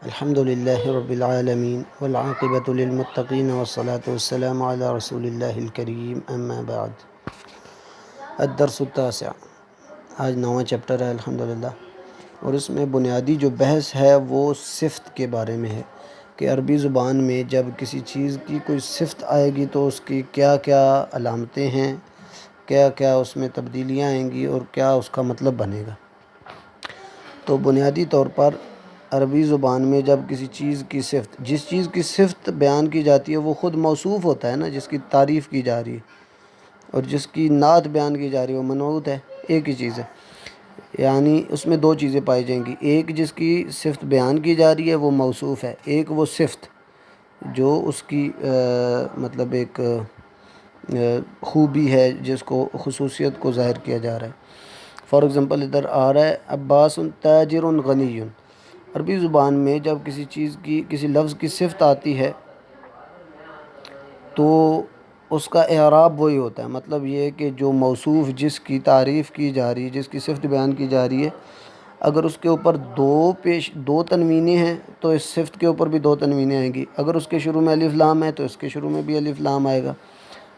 الحمد للہ رب العالمین والعاقبۃ للمتقین والصلاة والسلام علی رسول اللہ الکریم اما بعد۔ الدرس التاسع، آج 9واں چیپٹر ہے الحمدللہ، اور اس میں بنیادی جو بحث ہے وہ صفت کے بارے میں ہے کہ عربی زبان میں جب کسی چیز کی کوئی صفت آئے گی تو اس کی کیا کیا علامتیں ہیں، کیا کیا اس میں تبدیلیاں آئیں گی اور کیا اس کا مطلب بنے گا۔ تو بنیادی طور پر عربی زبان میں جب کسی چیز کی صفت، جس چیز کی صفت بیان کی جاتی ہے وہ خود موصوف ہوتا ہے نا، جس کی تعریف کی جا رہی ہے، اور جس کی نعت بیان کی جا رہی ہے وہ منعوت ہے، ایک ہی چیز ہے۔ یعنی اس میں دو چیزیں پائی جائیں گی، ایک جس کی صفت بیان کی جا رہی ہے وہ موصوف ہے، ایک وہ صفت جو اس کی مطلب ایک خوبی ہے جس کو خصوصیت کو ظاہر کیا جا رہا ہے۔ فار ایگزامپل ادھر آ رہا ہے عباس تاجر غنی۔ عربی زبان میں جب کسی چیز کی، کسی لفظ کی صفت آتی ہے تو اس کا اعراب وہی ہوتا ہے، مطلب یہ ہے کہ جو موصوف جس کی تعریف کی جا رہی ہے، جس کی صفت بیان کی جا رہی ہے، اگر اس کے اوپر دو تنوینیں ہیں تو اس صفت کے اوپر بھی دو تنوینیں آئیں گی، اگر اس کے شروع میں الف لام ہے تو اس کے شروع میں بھی الف لام آئے گا،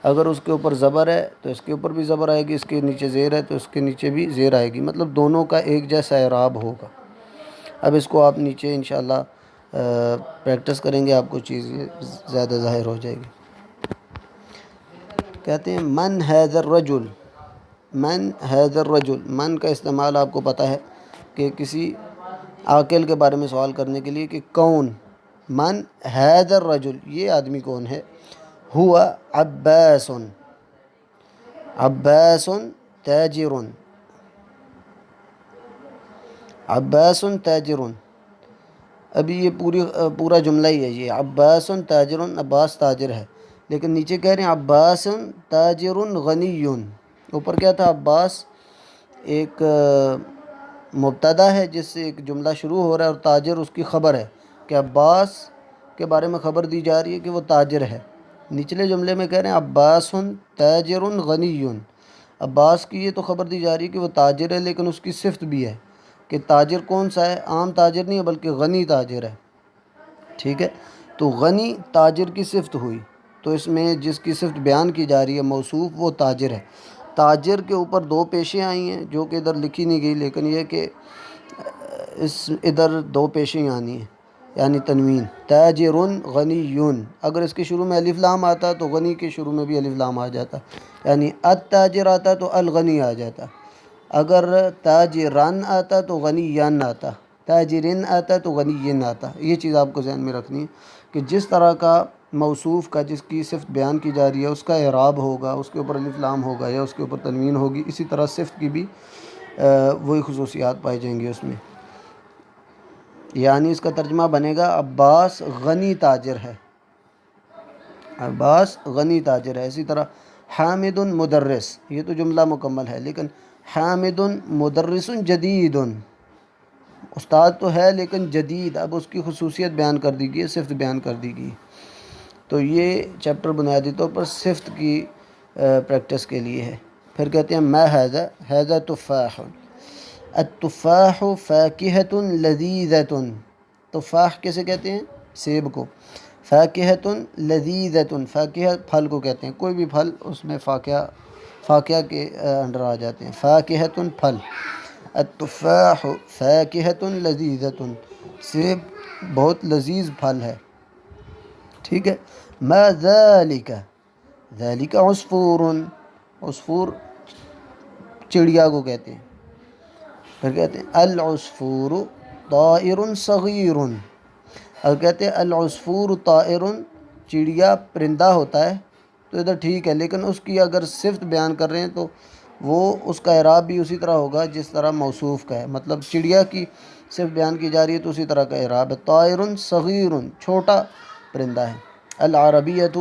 اگر اس کے اوپر زبر ہے تو اس کے اوپر بھی زبر آئے گی، اس کے نیچے زیر ہے تو اس کے نیچے بھی زیر آئے گی، مطلب دونوں کا ایک جیسا اعراب ہوگا۔ اب اس کو آپ نیچے انشاءاللہ پریکٹس کریں گے، آپ کو چیز زیادہ ظاہر ہو جائے گی۔ کہتے ہیں من ھذا الرجل، من ھذا الرجل، من کا استعمال آپ کو پتہ ہے کہ کسی عاقل کے بارے میں سوال کرنے کے لیے کہ کون، من ھذا الرجل، یہ آدمی کون ہے، ہوا عباس، عباس تاجر، عباس تاجر۔ ابھی یہ پورا جملہ ہی ہے، یہ عباس تاجر، عباس تاجر ہے، لیکن نیچے کہہ رہے ہیں عباس تاجر غنی۔ اوپر کیا تھا، عباس ایک مبتدا ہے جس سے ایک جملہ شروع ہو رہا ہے، اور تاجر اس کی خبر ہے کہ عباس کے بارے میں خبر دی جا رہی ہے کہ وہ تاجر ہے۔ نچلے جملے میں کہہ رہے ہیں عباس تاجر غنی، عباس کی یہ تو خبر دی جا رہی ہے کہ وہ تاجر ہے، لیکن اس کی صفت بھی ہے کہ تاجر کون سا ہے، عام تاجر نہیں ہے بلکہ غنی تاجر ہے، ٹھیک ہے۔ تو غنی تاجر کی صفت ہوئی، تو اس میں جس کی صفت بیان کی جا رہی ہے موصوف وہ تاجر ہے۔ تاجر کے اوپر دو پیشیں آئی ہیں جو کہ ادھر لکھی نہیں گئی، لیکن یہ کہ ادھر دو پیشیں آنی ہیں، یعنی تنوین، تاجر غنی۔ اگر اس کے شروع میں الف لام آتا تو غنی کے شروع میں بھی الف لام آ جاتا، یعنی التاجر آتا تو الغنی آ جاتا، اگر تاجران آتا تو غنیان آتا، تاجرین آتا تو غنیین آتا۔ یہ چیز آپ کو ذہن میں رکھنی ہے کہ جس طرح کا موصوف کا جس کی صفت بیان کی جا رہی ہے اس کا اعراب ہوگا، اس کے اوپر الف لام ہوگا یا اس کے اوپر تنوین ہوگی، اسی طرح صفت کی بھی وہی خصوصیات پائی جائیں گی اس میں۔ یعنی اس کا ترجمہ بنے گا عباس غنی تاجر ہے، عباس غنی تاجر ہے۔ اسی طرح حامد مدرس، یہ تو جملہ مکمل ہے، لیکن حامد مدرس جدید، استاد تو ہے لیکن جدید، اب اس کی خصوصیت بیان کر دی گئی، صفت بیان کر دی گئی۔ تو یہ چیپٹر بنیادی طور پر صفت کی پریکٹس کے لیے ہے۔ پھر کہتے ہیں ما ھذا، ھذا تفاح، التفاح فاکہۃ لذیذۃ، تفاح کیسے کہتے ہیں، سیب کو، فاکہۃ لذیذۃ، فاکہہ پھل کو کہتے ہیں، کوئی بھی پھل اس میں فاکہہ کے انڈر آ جاتے ہیں، فاکہۃ پھل، التفاح فاکہۃ لذیذۃ، سیب بہت لذیذ پھل ہے، ٹھیک ہے۔ ما ذالک، ذالک عصفور، عصفور چڑیا کو کہتے ہیں۔ پھر کہتے ہیں العصفور طائر صغیر، اگر کہتے ہیں العصفور طائر، چڑیا پرندہ ہوتا ہے تو ادھر ٹھیک ہے، لیکن اس کی اگر صفت بیان کر رہے ہیں تو وہ اس کا اعراب بھی اسی طرح ہوگا جس طرح موصوف کا ہے، مطلب چڑیا کی صفت بیان کی جا رہی ہے تو اسی طرح کا اعراب ہے، طائر صغیر، چھوٹا پرندہ ہے۔ العربیۃ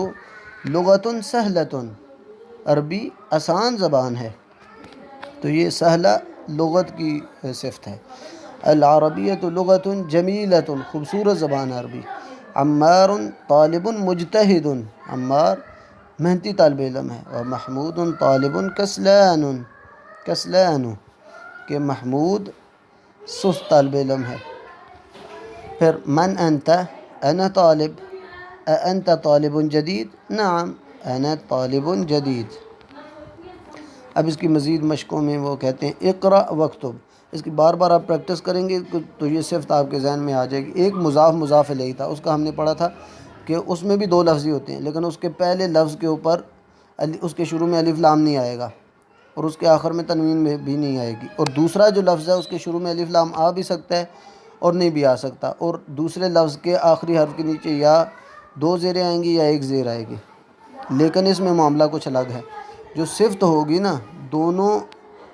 لغۃ سہلۃ، عربی آسان زبان ہے، تو یہ سہلہ لغت کی صفت ہے۔ العربیۃ لغۃ جمیلۃ، خوبصورت زبان ہے عربی۔ عمار طالب مجتہد، عمار محنتی طالب علم ہے، اور محمود طالب کسلان، کسلان کہ محمود سست طالب علم ہے۔ پھر من انت انا طالب، انت طالب جدید، نعم انا طالب جدید۔ اب اس کی مزید مشقوں میں وہ کہتے ہیں اقرا وکتب، اس کی بار بار آپ پریکٹس کریں گے تو یہ صفت آپ کے ذہن میں آ جائے گی۔ ایک مضاف مضاف الیہ تھا، اس کا ہم نے پڑھا تھا کہ اس میں بھی دو لفظی ہوتے ہیں، لیکن اس کے پہلے لفظ کے اوپر اس کے شروع میں الف لام نہیں آئے گا اور اس کے آخر میں تنوین میں بھی نہیں آئے گی، اور دوسرا جو لفظ ہے اس کے شروع میں الف لام آ بھی سکتا ہے اور نہیں بھی آ سکتا، اور دوسرے لفظ کے آخری حرف کے نیچے یا دو زیریں آئیں گی یا ایک زیر آئے گی، لیکن اس میں معاملہ کچھ الگ ہے۔ جو صفت ہوگی نا، دونوں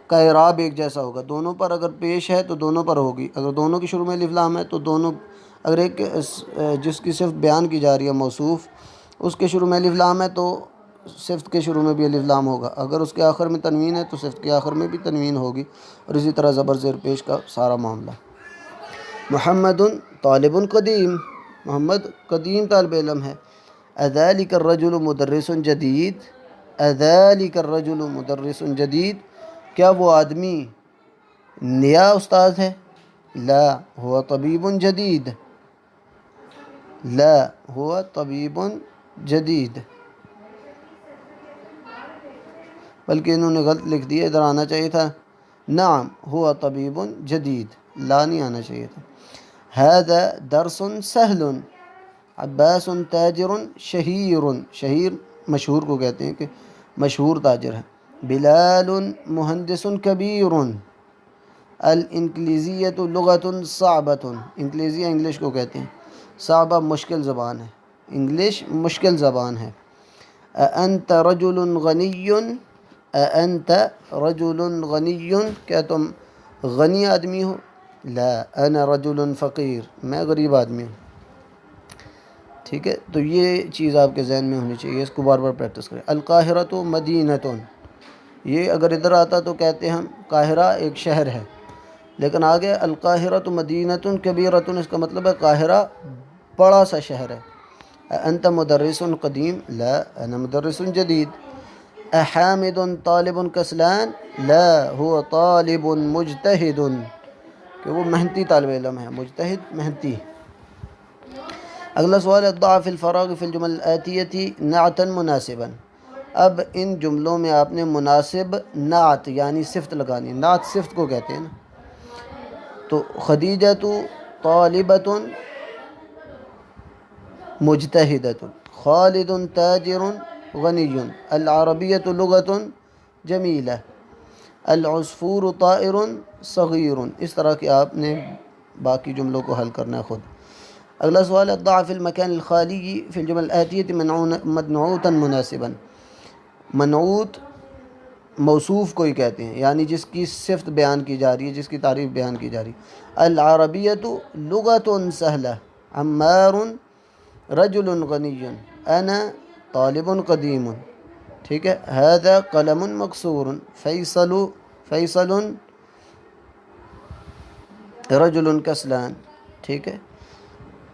کا اعراب ایک جیسا ہوگا، دونوں پر اگر پیش ہے تو دونوں پر ہوگی، اگر دونوں کی شروع میں الف لام ہے تو دونوں، اگر ایک جس کی صفت بیان کی جا رہی ہے موصوف، اس کے شروع میں الف لام ہے تو صفت کے شروع میں بھی الف لام ہوگا، اگر اس کے آخر میں تنوین ہے تو صفت کے آخر میں بھی تنوین ہوگی، اور اسی طرح زبر زیر پیش کا سارا معاملہ۔ محمد طالب قدیم، محمد قدیم طالب علم ہے۔ اذالک الرجل مدرس جدید، اذالک الرجل مدرس جدید، کیا وہ آدمی نیا استاد ہے؟ لا هو طبیب جدید، لا هو طبیب جدید، بلکہ انہوں نے غلط لکھ دیا، ادھر آنا چاہیے تھا نعم هو طبیب جدید، لا نہیں آنا چاہیے تھا۔ هذا درس سهل، عباس تاجر شہیر، شہیر مشہور کو کہتے ہیں کہ مشہور تاجر ہے۔ بلال مہندس کبیر، الانگلیزیۃ لغۃ صعبۃ، انگلیزیہ انگلش کو کہتے ہیں، صعبہ مشکل زبان ہے، انگلش مشکل زبان ہے۔ اانت رجل غنی، اانت رجل غنی، کیا تم غنی آدمی ہو؟ لا انا رجل فقیر، میں غریب آدمی ہوں۔ ٹھیک ہے، تو یہ چیز آپ کے ذہن میں ہونی چاہیے، اس کو بار بار پریکٹس کریں۔ القاہرۃ مدینۃ، یہ اگر ادھر آتا تو کہتے ہم قاہرہ ایک شہر ہے، لیکن آگے القاہرۃ مدینۃ کبیرۃ، اس کا مطلب ہے قاہرہ بڑا سا شہر ہے۔ انت مدرس قدیم، لا انا مدرس جدید۔ احامد طالب کسلان، لا هو طالب مجتہد، کہ وہ محنتی طالب علم ہے، مجتہد محنتی۔ اگلا سوال ہے ضع فی الفراغ فی الجمل الآتیۃ نعتا مناسبا، اب ان جملوں میں آپ نے مناسب نعت یعنی صفت لگانی ہے، نعت صفت کو کہتے ہیں نا، تو خدیجۃ طالبۃ مجتہدۃ، خالد تاجر غنی، العربیۃ لغۃ جمیلہ، العصفور طائر صغیر، اس طرح کہ آپ نے باقی جملوں کو حل کرنا ہے خود۔ اگلا سوال ہے ضع فی المکان الخالی فی الجمل الآتیۃ منعوتا مناسبا، منعوت موصوف کو ہی کہتے ہیں، یعنی جس کی صفت بیان کی جا رہی ہے، جس کی تعریف بیان کی جا رہی ہے۔ العربیۃ لغۃ سہلہ، عمار رجل غنی، انا طالب قدیم، ٹھیک ہے۔ هذا قلم مکسور، فیصل رجل کسلان، ٹھیک ہے۔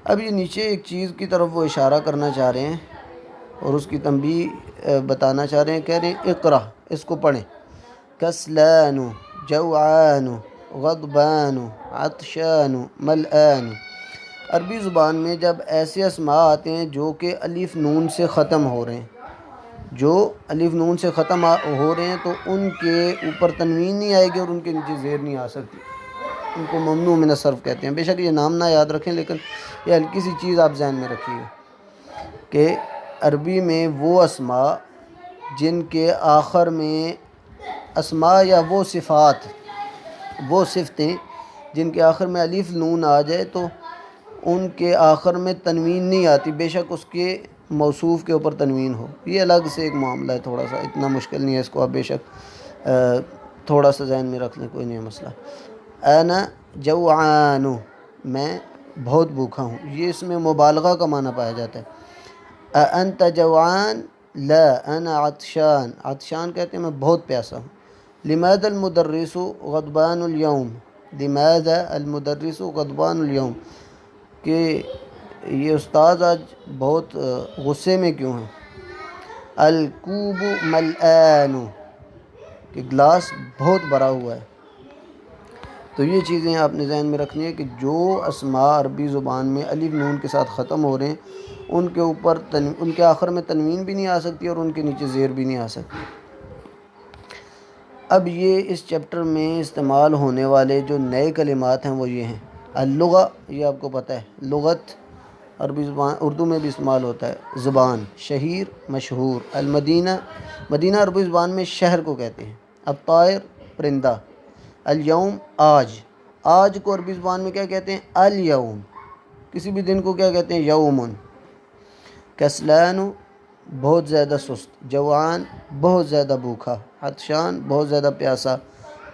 اب یہ نیچے ایک چیز کی طرف وہ اشارہ کرنا چاہ رہے ہیں اور اس کی تنبیہ بتانا چاہ رہے ہیں، کہہ رہے ہیں اقرا، اس کو پڑھیں۔ کسلان، جوعان، غضبان، عطشان، ملآن۔ عربی زبان میں جب ایسے اسماء آتے ہیں جو کہ الف نون سے ختم ہو رہے ہیں، جو الف نون سے ختم ہو رہے ہیں تو ان کے اوپر تنوین نہیں آئے گی اور ان کے نیچے زیر نہیں آ سکتی، ان کو ممنوع من الصرف کہتے ہیں۔ بے شک یہ نام نہ یاد رکھیں، لیکن یہ ہلکی سی چیز آپ ذہن میں رکھیے کہ عربی میں وہ اسماء جن کے آخر میں اسماء یا وہ صفات، وہ صفتیں جن کے آخر میں الف نون آ جائے تو ان کے آخر میں تنوین نہیں آتی، بے شک اس کے موصوف کے اوپر تنوین ہو۔ یہ الگ سے ایک معاملہ ہے، تھوڑا سا اتنا مشکل نہیں ہے، اس کو آپ بے شک تھوڑا سا ذہن میں رکھ لیں، کوئی نہیں ہے مسئلہ۔ انا جوعان، میں بہت بھوکا ہوں، یہ اس میں مبالغہ کا معنی پایا جاتا ہے۔ انت جوعان، لا انا عطشان، عطشان کہتے ہیں میں بہت پیاسا ہوں۔ لماذا المدرس غضبان اليوم، لماذا المدرس غضبان اليوم، کہ یہ استاد آج بہت غصے میں کیوں ہیں۔ الکوب ملآن، کہ گلاس بہت بھرا ہوا ہے۔ تو یہ چیزیں آپ نے ذہن میں رکھنی ہے کہ جو اسماء عربی زبان میں الف نون کے ساتھ ختم ہو رہے ہیں ان کے اوپر ان کے آخر میں تنوین بھی نہیں آ سکتی اور ان کے نیچے زیر بھی نہیں آ سکتی۔ اب یہ اس چیپٹر میں استعمال ہونے والے جو نئے کلمات ہیں وہ یہ ہیں۔ اللغہ، یہ آپ کو پتہ ہے، لغت عربی زبان اردو میں بھی استعمال ہوتا ہے، زبان، شہیر، مشہور۔ المدینہ، مدینہ عربی زبان میں شہر کو کہتے ہیں۔ الطائر، پرندہ۔ الیوم، آج، آج کو عربی زبان میں کیا کہتے ہیں؟ الیوم۔ کسی بھی دن کو کیا کہتے ہیں؟ یومن۔ کسلان، بہت زیادہ سست۔ جوعان، بہت زیادہ بھوکا۔ عطشان، بہت زیادہ پیاسا۔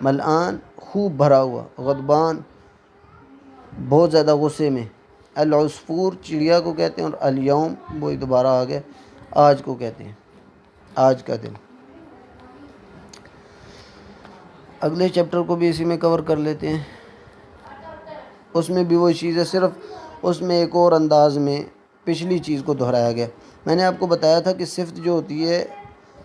ملآن، خوب بھرا ہوا۔ غضبان، بہت زیادہ غصے میں۔ العصفور، چڑیا کو کہتے ہیں، اور الیوم، وہی دوبارہ آ گئے، آج کو کہتے ہیں، آج کا دن۔ اگلے چیپٹر کو بھی اسی میں کور کر لیتے ہیں۔ اس میں بھی وہی چیز ہے، صرف اس میں ایک اور انداز میں پچھلی چیز کو دہرایا گیا۔ میں نے آپ کو بتایا تھا کہ صفت جو ہوتی ہے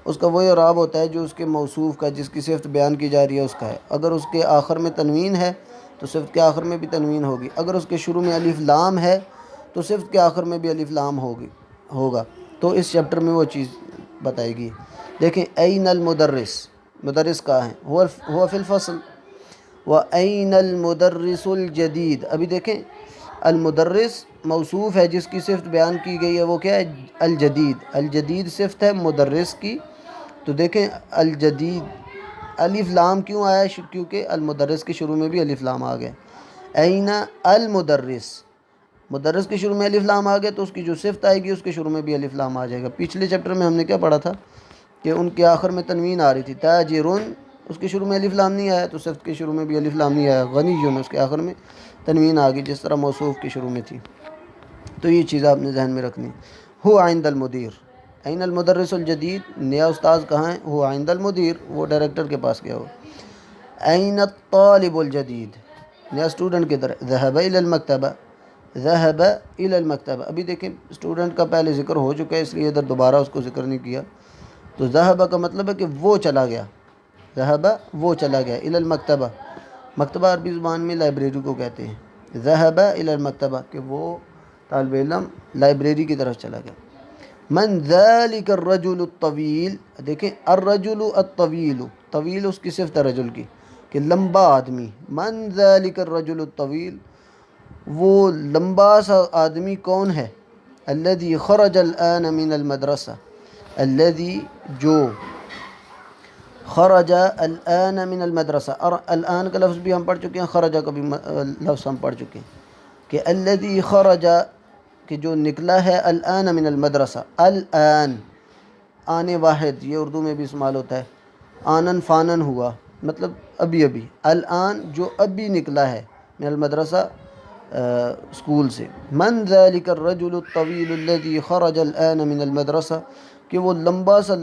اس کا وہی اعراب ہوتا ہے جو اس کے موصوف کا، جس کی صفت بیان کی جا رہی ہے اس کا ہے۔ اگر اس کے آخر میں تنوین ہے تو صفت کے آخر میں بھی تنوین ہوگی۔ اگر اس کے شروع میں الف لام ہے تو صفت کے آخر میں بھی الف لام ہوگا۔ تو اس چیپٹر میں وہ چیز بتائے گی۔ دیکھیں، این المدرس، مدرس کہاں ہے؟ ہوا فی الفصل۔ وَأَيْنَ الْمُدَرِّسُ الْجَدِيدُ، ابھی دیکھیں المدرس موصوف ہے جس کی صفت بیان کی گئی ہے، وہ کیا ہے؟ الجدید۔ الجدید صفت ہے مدرس کی۔ تو دیکھیں الجدید، الف لام کیوں آیا؟ کیونکہ المدرس کے شروع میں بھی الف لام آ گیا۔ این المدرس، مدرس کے شروع میں الف لام آ گیا تو اس کی جو صفت آئے گی اس کے شروع میں بھی الف لام آ جائے گا۔ پچھلے چیپٹر میں ہم نے کیا پڑھا تھا کہ ان کے آخر میں تنوین آ رہی تھی۔ تاجرن، اس کے شروع میں الف لام نہیں آیا تو صفت کے شروع میں بھی الف لام نہیں آیا۔ غنیٌ، اس کے آخر میں تنوین آ گئی جس طرح موصوف کے شروع میں تھی۔ تو یہ چیز آپ نے ذہن میں رکھنی۔ ہو عند المدیر، این المدرس الجدید، نیا استاذ کہاں ہے؟ ہو عند المدیر، وہ ڈائریکٹر کے پاس گیا ہو۔ این الطالب الجدید، نیا اسٹوڈنٹ کدھر ہے؟ ذهب الى المکتبہ، ذهب الى المکتبہ۔ ابھی دیکھیں اسٹوڈنٹ کا پہلے ذکر ہو چکا ہے اس لیے ادھر دوبارہ اس کو ذکر نہیں کیا۔ تو ذهب کا مطلب ہے کہ وہ چلا گیا، ذهب وہ چلا گیا، الى المکتبہ، مکتبہ عربی زبان میں لائبریری کو کہتے ہیں۔ ذهب الى المکتبہ، کہ وہ طالب علم لائبریری کی طرف چلا گیا۔ من ذلك الرجل الطویل، دیکھیں الرجل الطویل، طویل اس کی صفت ہے رجل کی کہ لمبا آدمی۔ من ذلك الرجل الطویل، وہ لمبا سا آدمی کون ہے؟ الذي خرج الآن من المدرسہ، الذي جو خرج الآن من المدرسہ، اور الآن کا لفظ بھی ہم پڑھ چکے ہیں، خرجہ کا بھی لفظ ہم پڑھ چکے ہیں کہ الذي خرج، کہ جو نکلا ہے، الآن من المدرسہ، الآن آنے واحد، یہ اردو میں بھی استعمال ہوتا ہے۔ آنن فانن ہوا، مطلب ابھی ابھی، الآن جو ابھی نکلا ہے، من المدرسہ اسکول سے۔ من ذلك الرجل الطویل الذي خرج الآن من المدرسہ، کہ وہ لمبا سا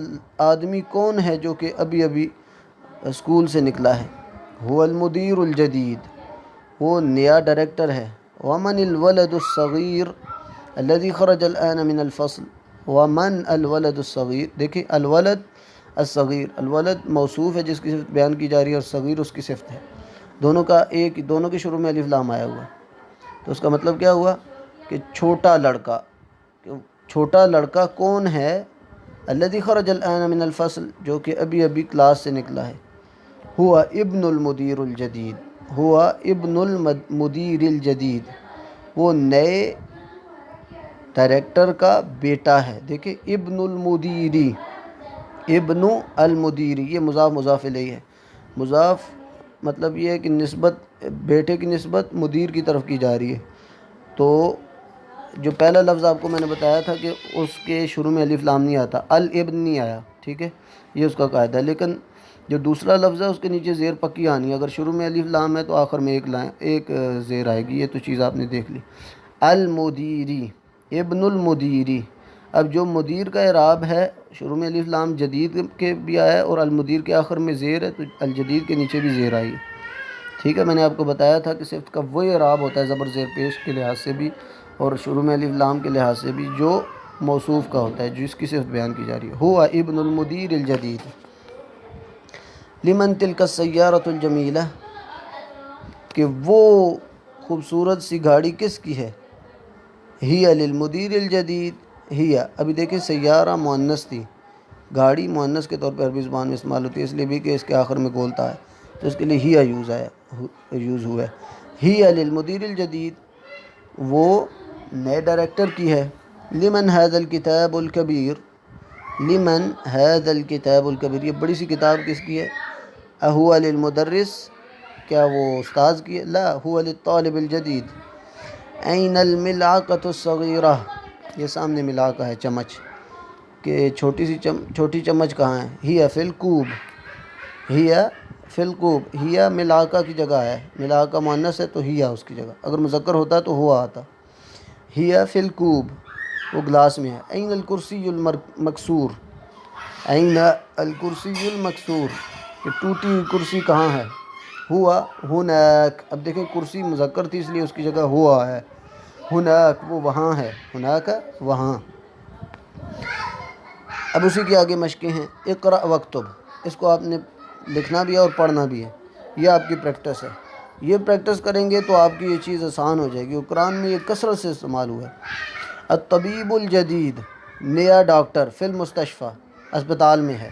آدمی کون ہے جو کہ ابھی ابھی اسکول سے نکلا ہے؟ هو المدیر الجدید، وہ نیا ڈائریکٹر ہے۔ ومن الولد الصغیر الذي خرج الآن من الفصل، ومن الولد الصغیر، دیکھیں الولد الصغیر، الولد موصوف ہے جس کی صفت بیان کی جا رہی ہے اور صغیر اس کی صفت ہے۔ دونوں کے شروع میں الف لام آیا ہوا، تو اس کا مطلب کیا ہوا کہ چھوٹا لڑکا، چھوٹا لڑکا کون ہے؟ الذي خرج الآن من الفصل، جو کہ ابھی ابھی کلاس سے نکلا ہے۔ هو ابن المدیر الجدید، هو ابن المدیر الجدید، وہ نئے ڈائریکٹر کا بیٹا ہے۔ دیکھیں ابن المدیری، ابن المدیری، یہ مضاف مضاف الیہ ہے۔ مضاف مطلب یہ ہے کہ نسبت، بیٹے کی نسبت مدیر کی طرف کی جا رہی ہے۔ تو جو پہلا لفظ آپ کو میں نے بتایا تھا کہ اس کے شروع میں الف لام نہیں آتا، الابن نہیں آیا، ٹھیک ہے، یہ اس کا قاعدہ ہے۔ لیکن جو دوسرا لفظ ہے اس کے نیچے زیر پکی آنی ہے، اگر شروع میں الف لام ہے تو آخر میں ایک زیر آئے گی، یہ تو چیز آپ نے دیکھ لی۔ المدیری، ابن المدیری۔ اب جو مدیر کا اعراب ہے، شروع میں الف لام جدید کے بھی آیا ہے اور المدیر کے آخر میں زیر ہے، تو الجدید کے نیچے بھی زیر آئی ہے، ٹھیک ہے۔ میں نے آپ کو بتایا تھا کہ صفت کا وہی اعراب ہوتا ہے زبر زیر پیش کے لحاظ سے بھی اور شروع میں الف لام کے لحاظ سے بھی جو موصوف کا ہوتا ہے، جس کی صفت بیان کی جا رہی ہے۔ ہوا ابن المدیر الجدید۔ لمن تلک السیارۃ الجمیلہ، کہ وہ خوبصورت سی گاڑی کس کی ہے؟ ہی للمدیر الجدید ہی، ابھی دیکھیں سیارہ مؤنث تھی، گاڑی مؤنث کے طور پہ عربی زبان میں استعمال ہوتی ہے، اس لیے بھی کہ اس کے آخر میں گولتا ہے تو اس کے لیے ہی یوز ہوا ہے۔ ہی للمدیر الجدید، وہ نئے ڈائریکٹر کی ہے۔ لمن هذا الکتاب الکبیر، لمن هذا الکتاب الکبیر، یہ بڑی سی کتاب کس کی ہے؟ اہو للمدرس، کیا وہ استاذ کی ہے؟ لا، هو للطالب الجدید۔ این الملعقۃ الصغیرہ، یہ سامنے ملاقہ ہے چمچ، کہ چھوٹی چمچ کہاں ہے؟ ہی فی الکوب، ہی فی الکوب، ہی ملاقہ کی جگہ ہے، ملاقہ مؤنث ہے تو ہی اس کی جگہ، اگر مذکر ہوتا تو ہوا آتا۔ ہی فی الکوب، وہ گلاس میں ہے۔ این الکرسی المکسور، این الکرسی المکسور، کہ ٹوٹی ہوئی کرسی کہاں ہے؟ ہوا ہناک، اب دیکھیں کرسی مذکر تھی اس لیے اس کی جگہ ہوا ہے، ہناک وہ وہاں ہے، ہناک وہاں۔ اب اسی کے آگے مشقیں ہیں۔ اقرأ وکتب، اس کو آپ نے لکھنا بھی ہے اور پڑھنا بھی ہے، یہ آپ کی پریکٹس ہے، یہ پریکٹس کریں گے تو آپ کی یہ چیز آسان ہو جائے گی، اور قرآن میں یہ کثرت سے استعمال ہوا ہے۔ الطبیب الجدید، نیا ڈاکٹر، فی المستشفی، اسپتال میں ہے،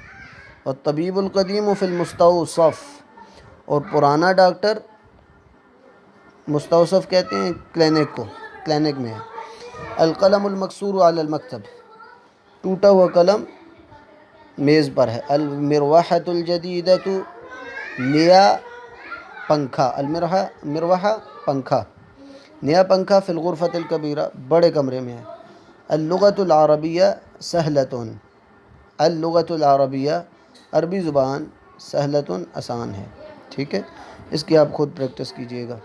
اور طبیب القدیم فی المستوصف، اور پرانا ڈاکٹر مستوصف کہتے ہیں کلینک کو، کلینک میں ہے۔ القلم المکسور علی المکتب، ٹوٹا ہوا قلم میز پر ہے۔ المروحۃ الجدیدۃ، نیا پنکھا، مروحہ پنکھا، نیا پنکھا، فی الغرفۃ الکبیرہ، بڑے کمرے میں ہے۔ اللغۃ العربیہ سہلۃ، اللغۃ العربیہ، عربی زبان، سہلۃ آسان ہے، ٹھیک ہے، اس کی آپ خود پریکٹس کیجئے گا۔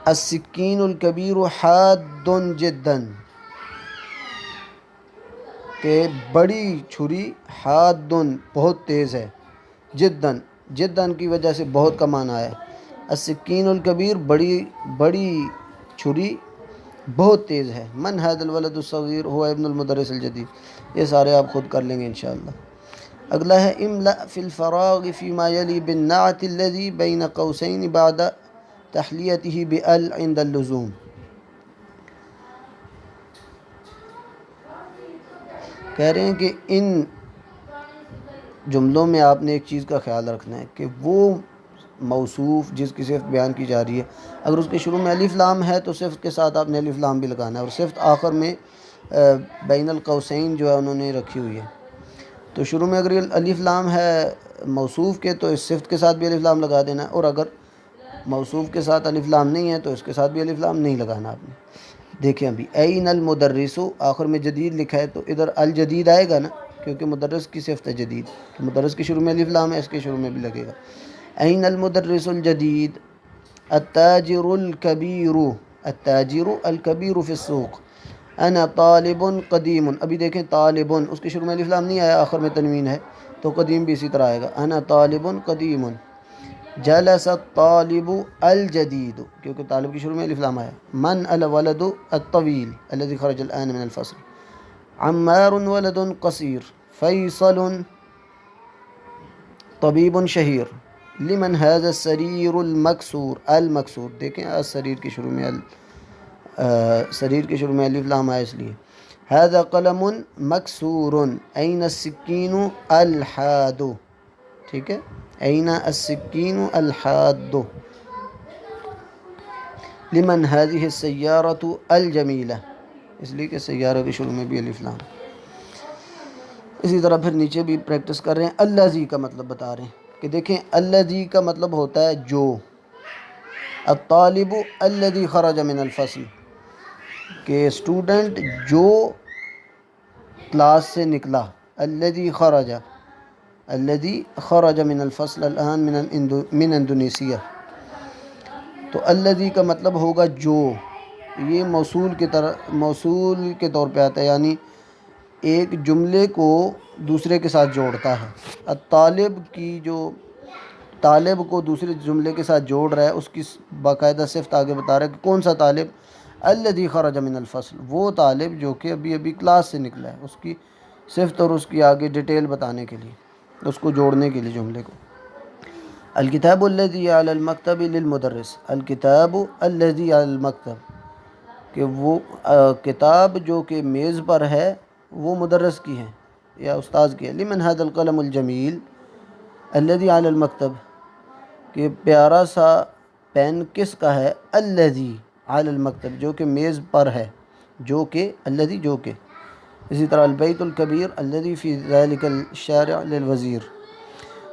السکین الکبیر حاد جدا، کہ بڑی چھری، حاد بہت تیز ہے، جداً، جداً کی وجہ سے بہت کا معنی ہے۔ السکین الکبیر، بڑی چھری بہت تیز ہے۔ من هذا الولد الصغیر، هو ابن المدرس الجدید، یہ سارے آپ خود کر لیں گے انشاءاللہ۔ اگلا ہے املأ فی الفراغ فیما یلی بالنعت الذی بین قوسین بعد تحلیتہ بال عند اللزوم، کہہ رہے ہیں کہ ان جملوں میں آپ نے ایک چیز کا خیال رکھنا ہے کہ وہ موصوف جس کی صفت بیان کی جا رہی ہے، اگر اس کے شروع میں الف لام ہے تو صفت کے ساتھ آپ نے الف لام بھی لگانا ہے، اور صفت آخر میں بین القوسین جو ہے انہوں نے رکھی ہوئی ہے، تو شروع میں اگر یہ الف لام ہے موصوف کے تو اس صفت کے ساتھ بھی الف لام لگا دینا ہے، اور اگر موصوف کے ساتھ الف لام نہیں ہے تو اس کے ساتھ بھی الف لام نہیں لگانا آپ نے۔ دیکھیں ابھی این المدرس، آخر میں جدید لکھا ہے تو ادھر الجدید آئے گا نا، کیونکہ مدرس کی صفت ہے جدید، تو مدرس کے شروع میں الف لام ہے، اس کے شروع میں بھی لگے گا۔ این المدرس الجدید، التاجر الکبیر، التاجر الکبیر فی السوق، انا طالب قدیم، ابھی دیکھیں طالب، اس کے شروع میں الف لام نہیں آیا، آخر میں تنوین ہے تو قدیم بھی اسی طرح آئے گا، انا طالب قدیم۔ جلس الطالب الجدید، کیونکہ طالب کی شروع میں الف لام آیا۔ من الولد الطویل الذي خرج الآن من الفصل، عمار ولد قصیر، فیصل طبیب شہیر۔ لمن هذا السریر المکسور، المکسور، دیکھیں السریر کی شروع میں سریر کے شروع میں الف لام آیا اس لیے۔ هذا قلم مکسور، این السکین الحاد، ٹھیک ہے، این السکین الحاد۔ لمن هذه السیارة الجمیلہ، اس لیے کہ سیارہ کے شروع میں بھی الف لام۔ اسی طرح پھر نیچے بھی پریکٹس کر رہے ہیں۔ الذی کا مطلب بتا رہے ہیں کہ دیکھیں الذی کا مطلب ہوتا ہے جو، الطالب الذی خرج من الفصل، کہ اسٹوڈنٹ جو کلاس سے نکلا، الذی خرج، الذی خرج من الفصل الآن من اندونیسیہ، تو الذی کا مطلب ہوگا جو، یہ موصول کے طور پہ آتا ہے، یعنی ایک جملے کو دوسرے کے ساتھ جوڑتا ہے۔ الطالب کی جو طالب کو دوسرے جملے کے ساتھ جوڑ رہا ہے اس کی باقاعدہ صفت آگے بتا رہا ہے کہ کون سا طالب، الذی خرج من الفصل، وہ طالب جو کہ ابھی کلاس سے نکلا ہے، اس کی صفت اور اس کی آگے ڈیٹیل بتانے کے لیے، اس کو جوڑنے کے لیے جملے کو۔ الکتاب الذی علی المکتب للمدرس، الکتاب الذی علی المکتب، کہ وہ کتاب جو کہ میز پر ہے وہ مدرس کی ہے یا استاذ کی ہے. لمن هذا القلم الجمیل الذی علی المکتب، کہ پیارا سا پین کس کا ہے، الذی علی المکتب، جو کہ میز پر ہے، جو کہ الذی جو کہ. اسی طرح البیت الکبیر الذی فی ذلک الشارع للوزیر.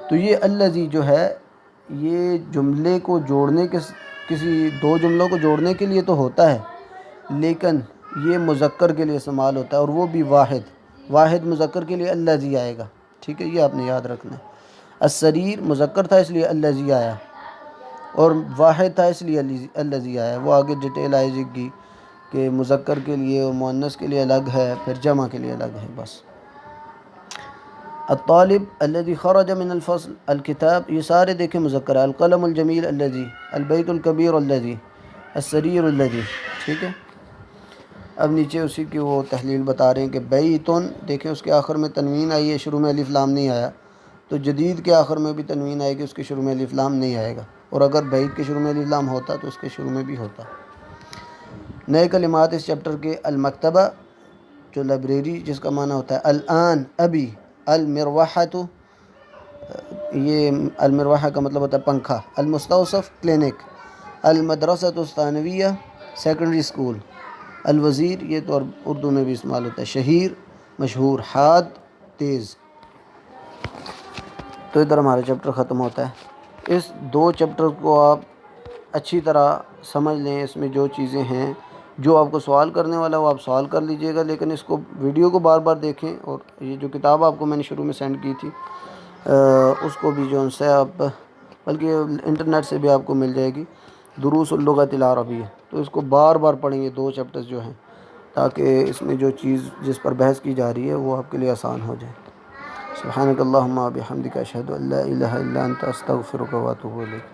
تو یہ الذی جو ہے یہ جملے کو جوڑنے کے، کسی دو جملوں کو جوڑنے کے لیے تو ہوتا ہے، لیکن یہ مذکر کے لیے استعمال ہوتا ہے، اور وہ بھی واحد مذکر کے لیے الذی آئے گا. ٹھیک ہے، یہ آپ نے یاد رکھنا ہے. السریر مذکر تھا اس لیے الذی آیا، اور واحد تھا اس لیے الذی آیا. وہ آگے ڈیٹیل آئے گی کہ مذکر کے لیے اور مؤنث کے لیے الگ ہے، پھر جمع کے لیے الگ ہے. بس. الطالب الذي خرج من الفصل، الکتاب یہ سارے دیکھیں مذکر ہے. القلم الجمیل الذي، البیت الکبیر الذي، السریر الذي. ٹھیک ہے. اب نیچے اسی کی وہ تحلیل بتا رہے ہیں کہ بیتن، دیکھیں اس کے آخر میں تنوین آئی ہے، شروع میں الف لام نہیں آیا. تو جدید کے آخر میں بھی تنوین آئے گی، اس کے شروع میں الف لام نہیں آئے گا. اور اگر بیت کے شروع میں الف لام ہوتا تو اس کے شروع میں بھی ہوتا. نئے کلمات اس چیپٹر کے: المکتبہ جو لائبریری جس کا معنی ہوتا ہے الآن ابھی. المروحۃ، یہ المروحہ کا مطلب ہوتا ہے پنکھا. المستوصف کلینک. المدرسۃ الثانویہ سیکنڈری اسکول. الوزیر یہ تو اردو میں بھی استعمال ہوتا ہے، شہیر مشہور. حاد تیز. تو ادھر ہمارا چیپٹر ختم ہوتا ہے. اس دو چیپٹر کو آپ اچھی طرح سمجھ لیں. اس میں جو چیزیں ہیں، جو آپ کو سوال کرنے والا وہ آپ سوال کر لیجئے گا، لیکن اس کو ویڈیو کو بار بار دیکھیں. اور یہ جو کتاب آپ کو میں نے شروع میں سینڈ کی تھی اس کو بھی جو سے آپ، بلکہ انٹرنیٹ سے بھی آپ کو مل جائے گی، دروس اللغۃ العربیہ. تو اس کو بار بار پڑھیں گے، دو چیپٹرز جو ہیں، تاکہ اس میں جو چیز جس پر بحث کی جا رہی ہے وہ آپ کے لیے آسان ہو جائے. سبحانک اللہم و بحمدک اشہد ان لا الہ الا انت استغفرک و اتوب الیک.